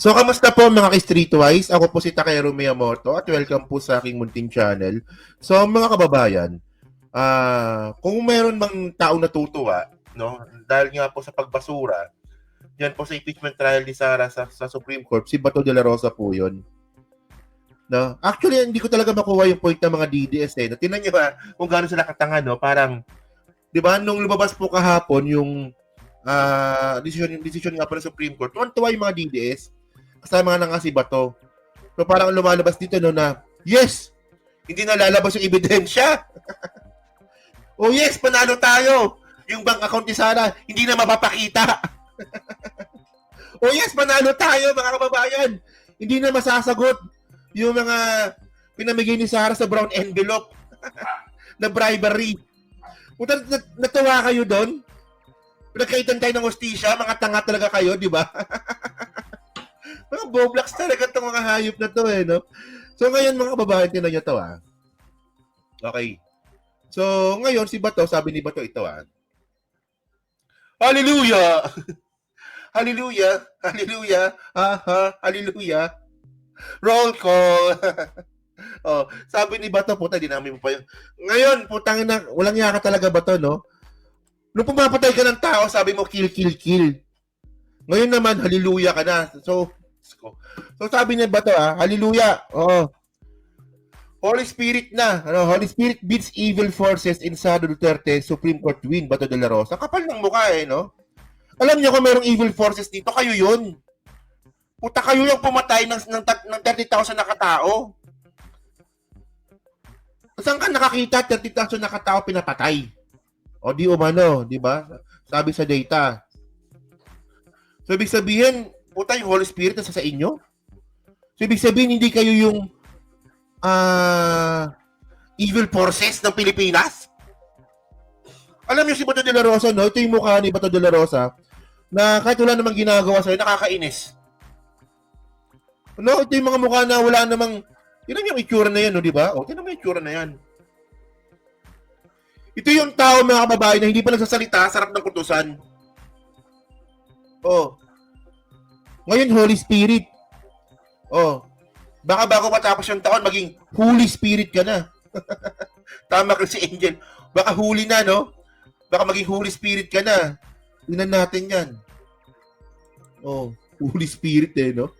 So, kamusta po mga ka-Streetwise? Ako po si Takero Miyamoto at welcome po sa aking munting channel. So, mga kababayan, kung meron mang taong natutuwa, no, dahil nga po sa pagbasura, yan po sa impeachment trial ni Sara sa Supreme Court, si Bato de la Rosa po yun. No? Actually, hindi ko talaga makuha yung point ng mga DDS eh. No? Tingnan nyo ba kung gaano sila katanga, no? Parang, di ba, nung lumabas po kahapon yung decision nga po ng Supreme Court, tuwan-tuwa yung mga DDS, kasama nga si Bato. So parang lumalabas dito no na, yes, hindi na lalabas yung ebidensya. Oh yes, panalo tayo. Yung bank account ni Sara, hindi na mapapakita. Oh yes, panalo tayo mga kababayan. Hindi na masasagot yung mga pinamigay ni Sara sa brown envelope na bribery. Puta, natuwa kayo doon? Pinagkaitan tayo ng hostisya, mga tanga talaga kayo, di ba? Mga boblocks talaga itong mga hayop na to eh, no? So ngayon mga kababayan, tinan nyo to Okay. So ngayon si Bato, sabi ni Bato ito Hallelujah! Hallelujah! Hallelujah! Hallelujah! Roll call! Oh, sabi ni Bato, puta, dinami mo pa yun. Ngayon, putang ina, walang yaka talaga Bato, no? Nung pumapatay ka ng tao, sabi mo, kill, kill, kill. Ngayon naman, hallelujah ka na. So sabi niya Bato, hallelujah. Oo. Holy Spirit na. Holy Spirit beats evil forces in Sara Duterte, Supreme Court win, Bato de la Rosa. Kapal ng mukha no? Alam niyo kung merong evil forces dito, kayo yun. Puta, kayo yung pumatay ng 30,000 na katao. Saan ka nakakita 30,000 na katao pinapatay? O di umano, di ba? Sabi sa data. So, ibig sabihin, puta, yung Holy Spirit nasa sa inyo? So, ibig sabihin, hindi kayo yung evil forces ng Pilipinas? Alam niyo si Bato de la Rosa, no? Ito yung mukha ni Bato de la Rosa na kahit wala namang ginagawa sa'yo, nakakainis. No? Ito yung mga mukha na wala namang... Yun yung itsura na yan, no? Di ba? O, tinan mo yung itsura na yan. Ito yung tao, mga kababayan, na hindi pa nagsasalita, sarap ng kutusan. Oh. Ngayon, Holy Spirit. Oh. Baka bago matapos yung taon, maging Holy Spirit ka na. Tama ka si Angel. Baka huli na, no? Baka maging Holy Spirit ka na. Tingnan natin yan. Oh, Holy Spirit no?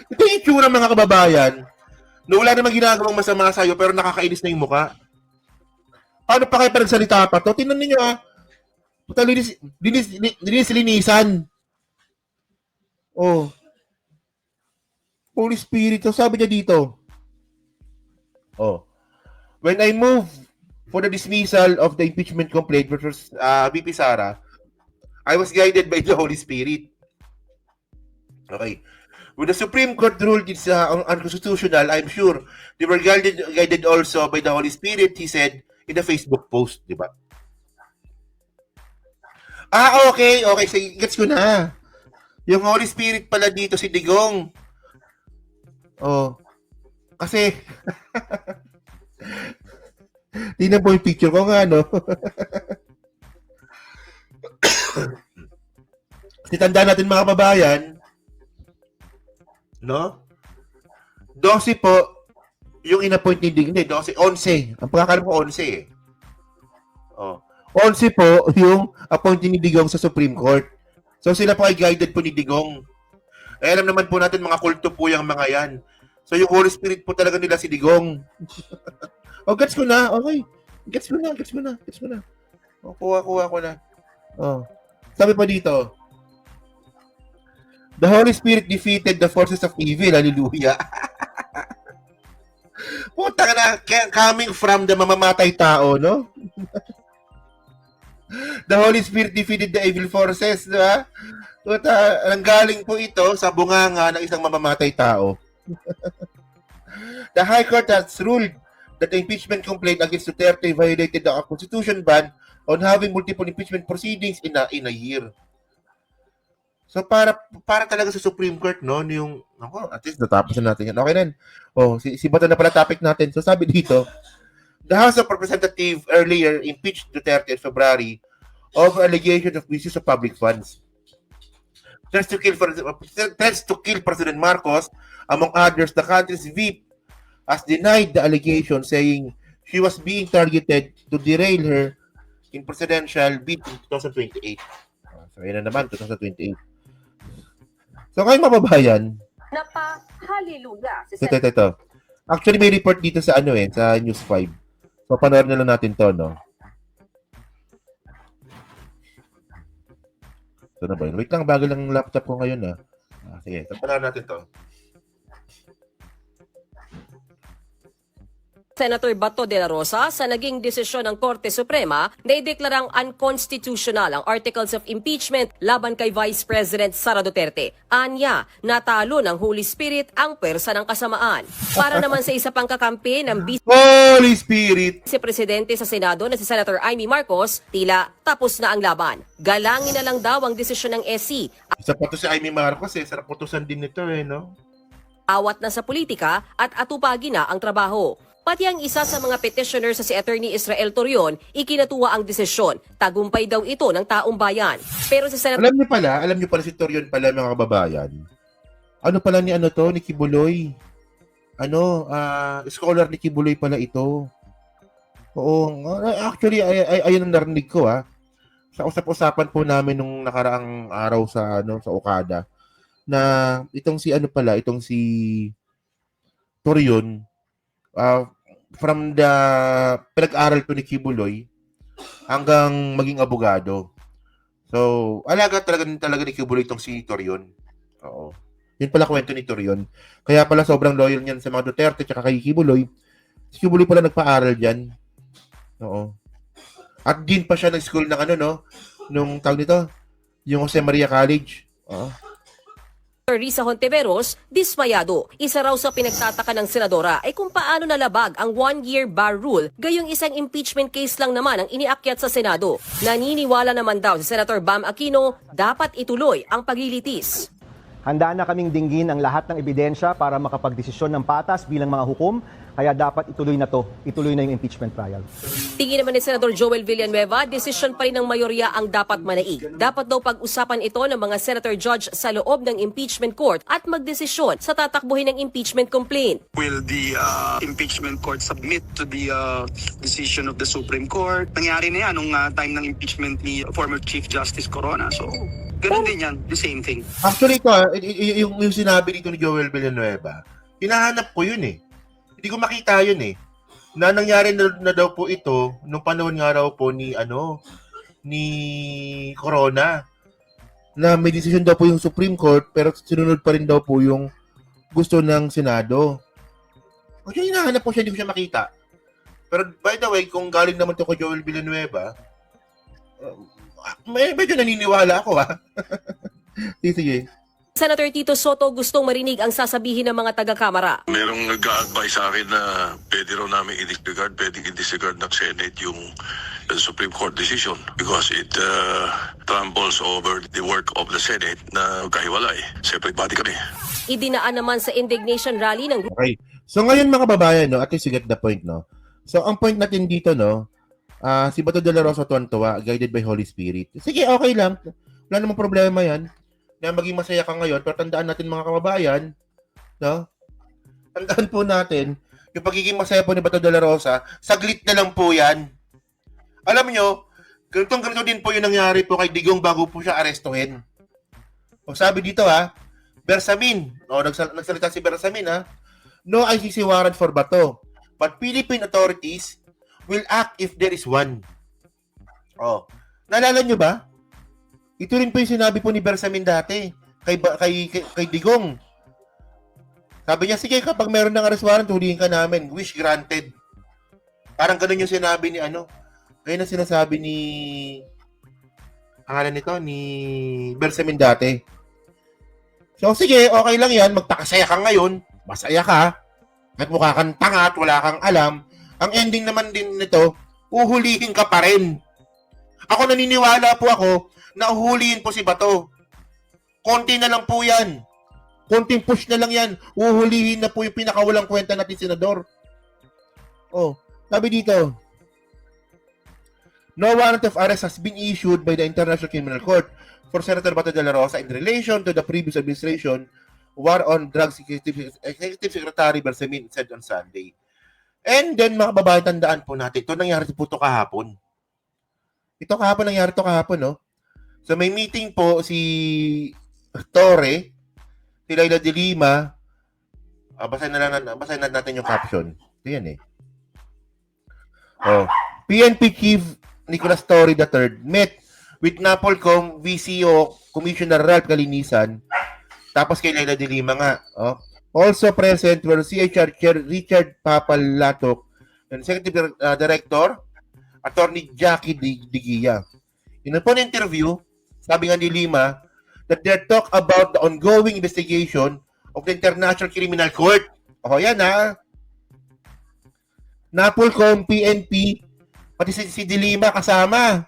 Ito yung itsura, mga kababayan, na wala namang ginagawang masama sa'yo, pero nakakainis na yung mukha. Paano pa kayo panagsalita pa to? Tingnan ninyo linisan. Oh. Holy Spirit. So, sabi niya dito. Oh. When I move for the dismissal of the impeachment complaint versus VP Sara, I was guided by the Holy Spirit. Okay. When the Supreme Court ruled it's unconstitutional, I'm sure they were guided also by the Holy Spirit, he said in the Facebook post, di ba? Okay. Okay, so, gets ko na. Yung Holy Spirit pala dito si Digong. Oh. Kasi tingnan po yung picture ko nga, no? Kasi tandaan natin mga kababayan, no? 12 po yung in-appoint ni Digong. 12, 11. Ang pagkakalam ko 11 eh. Oh. 11 po yung appointee ni Digong sa Supreme Court. So sila po ay guided po ni Digong. Alam naman po natin mga kulto po yung mga yan. So yung Holy Spirit po talaga nila si Digong. Gets ko na. Okay. Gets ko na. Oh, kuha ko na. Oh. Sabi pa dito, the Holy Spirit defeated the forces of evil. Hallelujah. Puta ka na, coming from the mamamatay tao, no? The Holy Spirit defeated the evil forces, di ba? Nanggaling po ito sa bunganga ng isang mamamatay tao. The High Court has ruled that the impeachment complaint against Duterte violated the Constitution ban on having multiple impeachment proceedings in a year. So para talaga sa Supreme Court, no, yung at least natapos na natin yan. Okay na. Oh, si Bato na pala topic natin. So sabi dito, the House of Representatives earlier impeached Duterte in February over allegations of misuse of public funds. threats to kill President Marcos. Among others, the country's VP has denied the allegation, saying she was being targeted to derail her in presidential bid in 2028. So, yun na naman, 2028. So, kayong mababayan, Napa-hallelujah si ito. Actually, may report dito sa sa News 5. So, panoorin na lang natin to, no? Ito na ba yun? Wait lang, bago lang laptop ko ngayon, sige, panoorin natin to. Senator Bato de la Rosa sa naging desisyon ng Korte Suprema na ideklarang unconstitutional ang Articles of Impeachment laban kay Vice President Sara Duterte. Anya, natalo ng Holy Spirit ang pwersa ng kasamaan. Para naman sa isa pang kakampi ng Holy Spirit! Vice-Presidente sa Senado na si Senator Amy Marcos, tila tapos na ang laban. Galangin na lang daw ang desisyon ng SC. Isa pa to si Amy Marcos, sarap utusan din nito, no? Awat na sa politika at atupagi na ang trabaho. Pati ang isa sa mga petitioner sa si Attorney Israel Torion, ikinatuwa ang desisyon. Tagumpay daw ito ng taong bayan. Pero si Senator... Alam niyo pala si Torion pala, mga kababayan. Ano pala ni ni Kibuloy? Scholar ni Kibuloy pala ito. Oo, actually, ayun ang narinig ko, sa usap-usapan po namin nung nakaraang araw sa Okada, na itong si Torion, from the pinag-aral to ni Kibuloy hanggang maging abogado. So, alaga talaga ni Kibuloy itong si Torion. Oo. Yun pala kwento ni Torion. Kaya pala sobrang loyal niyan sa mga Duterte tsaka kay Kibuloy. Si Kibuloy pala nagpa-aral diyan. Oo. At din pa siya nag-school ng nung tawag nito, yung Jose Maria College. Oo. Risa Hontiveros, dismayado. Isa raw sa pinagtataka ng senadora ay kung paano nalabag ang one-year bar rule, gayong isang impeachment case lang naman ang iniakyat sa Senado. Naniniwala naman daw si Senator Bam Aquino, dapat ituloy ang paglilitis. Handa na kaming dinggin ang lahat ng ebidensya para makapagdesisyon ng patas bilang mga hukom, kaya dapat ituloy na yung impeachment trial. Tingin naman ni Senador Joel Villanueva, desisyon pa rin ng mayorya ang dapat manaig. Dapat daw pag-usapan ito ng mga senator judge sa loob ng impeachment court at magdesisyon sa tatakbuhin ng impeachment complaint. Will the impeachment court submit to the decision of the Supreme Court? Nangyari na yan nung time ng impeachment ni former Chief Justice Corona. So, ganun din yan, the same thing. Actually, ito, yung sinabi dito ni Joel Villanueva, hinahanap ko yun Hindi ko makita yun na nangyari na daw po ito nung panahon nga raw po ni Corona, na may decision daw po yung Supreme Court pero sinunod pa rin daw po yung gusto ng Senado. Actually, hinahanap ko siya, hindi ko siya makita. Pero by the way, kung galing naman to ko Joel Villanueva, medyo naniniwala ako Sige. Senator Tito Soto gustong marinig ang sasabihin ng mga taga-kamara. Merong nag-a-advise sa akin na pwede raw namin pwedeng i-disregard ng Senate yung Supreme Court decision because it tramples over the work of the Senate na kahiwalay. Separate body kami. Idinaan naman sa indignation rally ng... Okay. So ngayon mga babayan, at least you get the point, So ang point natin dito, si Bato de la Rosa tuwan-tuwa, guided by Holy Spirit. Sige, okay lang. Wala namang problema yan. Na maging masaya ka ngayon, pero tandaan natin mga kababayan, tandaan po natin, yung pagiging masaya po ni Bato de la Rosa, saglit na lang po yan. Alam nyo, ganito din po yung nangyari po kay Digong bago po siya arestuhin. O sabi dito Bersamin, nagsalita si Bersamin no ICC warrant for Bato, but Philippine authorities will act if there is one. Naalala nyo ba? Ito rin po yung sinabi po ni Bersamin dati kay Digong. Sabi niya, sige, kapag meron ng arrest warrant, hulihin ka namin. Wish granted. Parang ganun yung sinabi ni Ngayon ang sinasabi ni ni Bersamin dati. So sige, okay lang yan. Magpakasaya ka ngayon. Masaya ka. At mukha kang tanga at wala kang alam. Ang ending naman din nito, uhulihin ka pa rin. Ako naniniwala po ako na uhulihin po si Bato. Konti na lang po yan. Konting push na lang yan. Uhulihin na po yung pinakawalang kwenta natin, senador. Sabi dito, no warrant of arrest has been issued by the International Criminal Court for Senator Bato de la Rosa in relation to the previous administration war on drugs Executive Secretary Bersamin said on Sunday. And then, mga babae, tandaan po natin, ito nangyari po ito kahapon. Nangyari ito kahapon, no? So, may meeting po si Torre, si Laila de Lima, basahin na natin yung caption. Ito yan eh. Oh. PNP Chief Nicolas Torre III met with Napolcom VCO Commissioner Ralph Kalinisan. Tapos kay Laila de Lima nga. Oh. Also present were CHR Chair Richard Papalatok and Executive Director Attorney Jackie Digia. In a interview, sabi nga ni Lima that they talk about the ongoing investigation of the International Criminal Court. O yan ha. Napolcom, PNP, pati si De Lima kasama.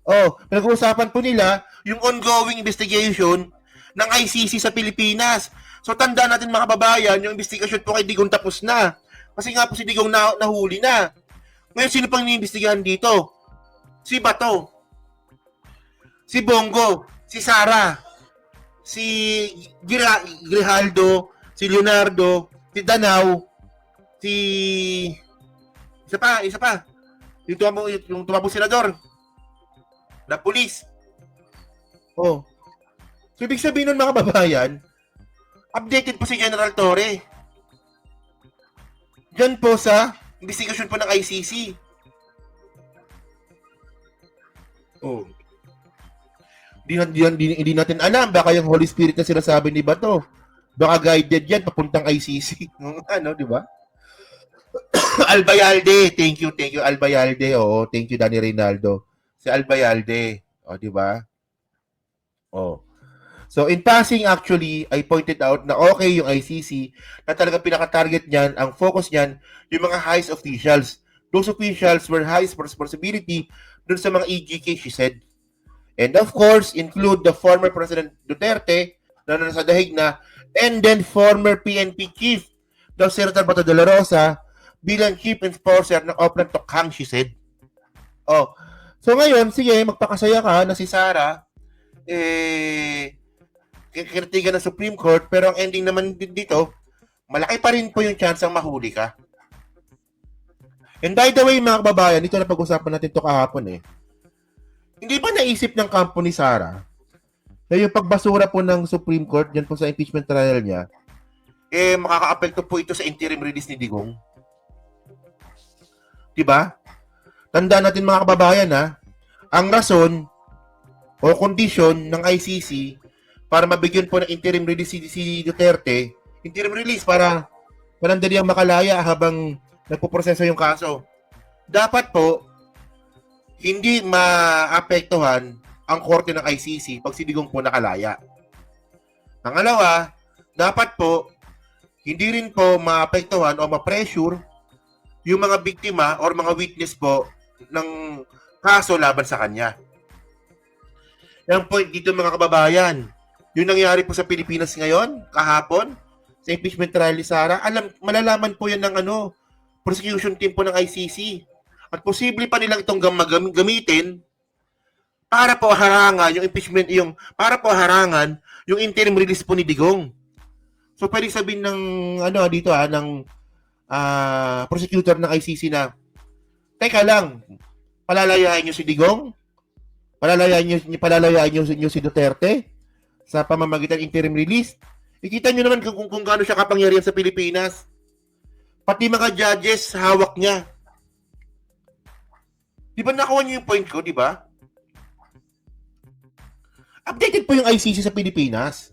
Oh, pinag-uusapan po nila yung ongoing investigation ng ICC sa Pilipinas. So tanda natin mga kababayan, yung investigation po kay Digong tapos na. Kasi nga po si Digong nahuli na. Ngayon sino pang iniimbestigahan dito? Si Bato. Si Bongo, si Sara, si Grijaldo, si Leonardo, si Danao, si isa pa. Yung tumabong senador. Na pulis. Oh. So, ibig sabihin nun mga babayan, updated po si General Torre. Diyan po sa investigasyon po ng ICC. Oh. Hindi natin alam. Baka yung Holy Spirit na sinasabi ni Bato. Baka guided yan papuntang ICC. Ano, di ba? Albayalde. Thank you, Albayalde. Oo, thank you, Danny Reynaldo. Si Albayalde. O, di ba? Oh. So, in passing, actually, I pointed out na okay yung ICC na talagang pinaka-target niyan, ang focus niyan, yung mga highest officials. Those officials were highest responsibility dun sa mga EGK, she said. And of course, include the former President Duterte na nasa dahig na, and then former PNP Chief, the Senator Bato de la Rosa, bilang Chief Enforcer ng Oplan Tokhang, she said. Oh. So ngayon, sige, magpakasaya ka na si Sara, kikirtigan ng Supreme Court, pero ang ending naman dito, malaki pa rin po yung chance ang mahuli ka. And by the way, mga kababayan, dito na pag-usapan natin ito kahapon eh. Hindi ba naisip ng kampo ni Sara na yung pagbasura po ng Supreme Court dyan po sa impeachment trial niya, makaka-apekto po ito sa interim release ni Digong? Diba? Tandaan natin mga kababayan ha, ang rason o kondisyon ng ICC para mabigyan po ng interim release si Duterte, interim release para malandali ang makalaya habang nagpoproseso yung kaso. Dapat po, hindi maapektuhan ang korte ng ICC pag si Digong po nakalaya. Pangalawa, dapat po, hindi rin po maapektuhan o ma-pressure yung mga biktima or mga witness po ng kaso laban sa kanya. Yung point dito mga kababayan, yung nangyari po sa Pilipinas ngayon, kahapon, sa impeachment trial ni Sara, malalaman po yan ng prosecution team po ng ICC. At posible pa nilang itong gamitin para po harangan yung impeachment, para po harangan yung interim release po ni Digong. So pwede sabihin ng ng prosecutor ng ICC na, teka lang, palalayain niyo si Digong? Palalayain niyo si Duterte sa pamamagitan ng interim release? Ikita niyo naman kung gaano siya kapangyarihan sa Pilipinas. Pati mga judges, hawak niya. Di ba nakuha niyo yung point ko, di ba? Updated po yung ICC sa Pilipinas.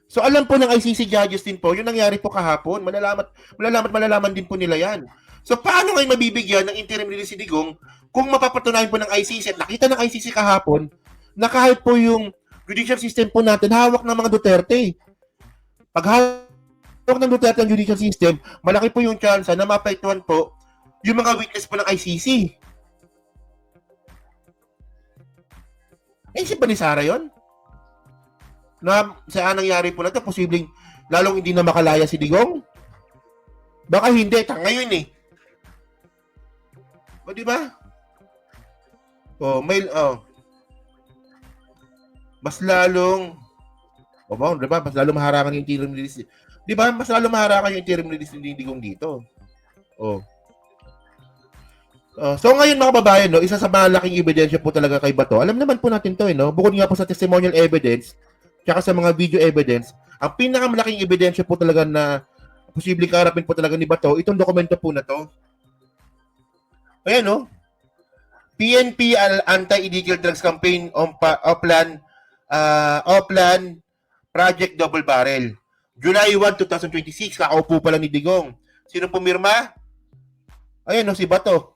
So alam po ng ICC judges din po, yung nangyari po kahapon, malalaman din po nila yan. So paano ngayon mabibigyan ng interim release si Digong kung mapapatunayan po ng ICC at nakita ng ICC kahapon na kahit po yung judicial system po natin hawak ng mga Duterte. Pag hawak ng Duterte ang judicial system, malaki po yung chance na maapektuhan po yung mga witness po ng ICC. Naisip ba ni Sara yun? Na saan nangyari po na ito, posibleng lalong hindi na makalaya si Digong? Baka hindi, ngayon eh. O, di ba? mas lalong, di ba? Mas lalong maharangan yung interim release. Di ba? Mas lalong maharangan yung interim release ni Digong dito. Oh. So ngayon mga kababayan, no, isa sa malaking ebidensya po talaga kay Bato. Alam naman po natin to, no? Bukod nga po sa testimonial evidence, tsaka sa mga video evidence, ang pinakamalaking ebidensya po talaga na posibleng kaharapin po talaga ni Bato, itong dokumento po na to. Ayan, no? PNP Anti-Illegal Drugs Campaign Oplan Project Double Barrel. July 1, 2026, kakaupo pa lang ni Digong. Sino pumirma? Ayan, no, si Bato.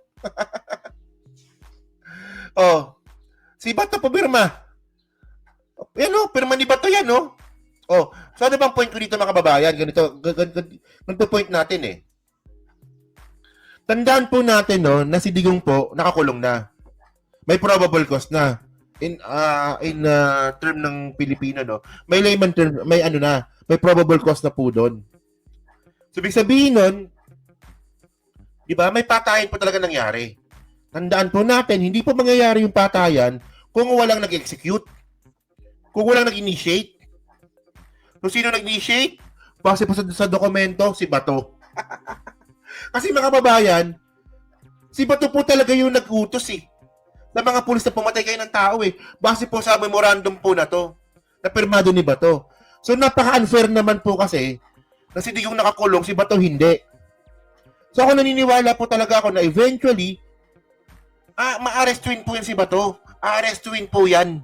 Oh, si Bato pumirma. Yan, no, pirma ni Bato yan, no? Oh, so ano bang point ko dito mga kababayan? Ganito point natin eh. Tandaan po natin, no, na si Digong po nakakulong na. May probable cause na. In term ng Pilipino, no. May layman term, may may probable cause na po doon. So, ibig sabihin nun, di ba, may patayan po talaga nangyari. Tandaan po natin, hindi po mangyayari yung patayan kung walang nag-execute. Kung walang nag-initiate. So, sino nag-initiate? Base po sa dokumento, si Bato. Kasi mga kababayan, si Bato po talaga yung nag-utos eh. Na mga pulis na pumatay kayo ng tao eh. Base po sa memorandum po na to. Na pirmado ni Bato. So, napaka-unfair naman po kasi na si Digong nakakulong, si Bato hindi. So, ako naniniwala po talaga ako na eventually, ma-arrestuin po yan si Bato. A-arrestuin po yan.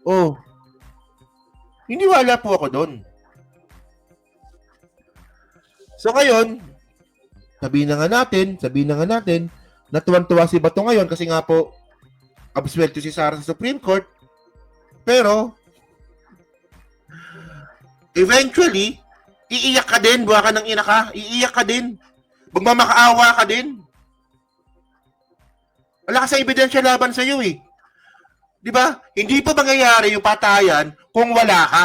Oh. Niniwala po ako doon. So, ngayon, sabihin na nga natin, na tuwan-tuwa si Bato ngayon kasi nga po, absuelto si Sara sa Supreme Court. Pero, eventually, iiyak ka din, buha ka ng ina ka, iiyak ka din. Magmamakaawa ka din. Wala ka sa ebidensya laban sa iyo eh. Di ba? Hindi pa mangyayari yung patayan kung wala ka.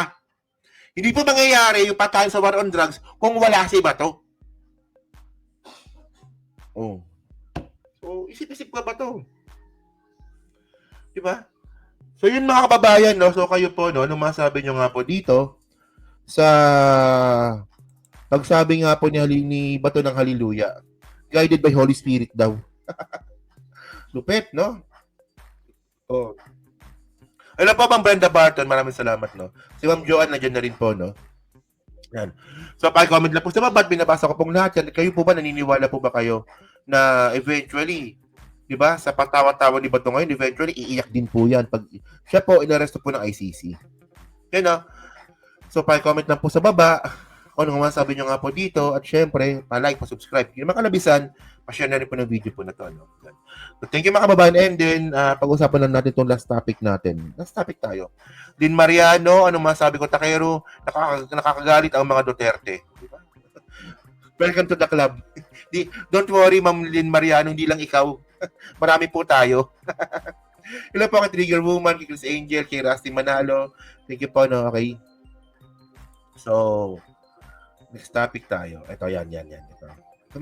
Hindi pa mangyayari yung patayan sa war on drugs kung wala si Bato. Oh. So, isip-isip ka ba to? Di ba? So, yun mga kababayan, no? So, kayo po, no? Anong masabi nyo nga po dito sa pagsabi nga po ni Bato ng Hallelujah. Guided by Holy Spirit daw. Lupit, no? Oh. Alam po, Ma'am Brenda Barton, maraming salamat, no? Si Ma'am Joanne, na dyan na rin po, no? Yan. So, pag-comment lang po sa baba, binabasa ko pong lahat yan. Kayo po ba, naniniwala po ba kayo na eventually, di ba, sa patawa-tawa ni Bato ngayon, eventually, iiyak din po yan pag siya po inaresto po ng ICC. Yan, no? So, pag-comment lang po sa baba, kung ano nga sabi nyo nga po dito, at syempre, pa-like, pa-subscribe. Yung mga kalabisan, pa-share na rin po ng video po na to. Ano? So, thank you mga kababayan. And then, pag-usapan lang natin itong last topic natin. Last topic tayo. Lynn Mariano, anong masabi ko, Takero, nakakagalit ang mga Duterte. Diba? Welcome to the club. Don't worry, Ma'am Lynn Mariano, hindi lang ikaw. Marami po tayo. Hello po kay Trigger Woman, kay Chris Angel, kay Rusty Manalo. Thank you po, no? Okay. So, next topic tayo. Ito, yan. Ito.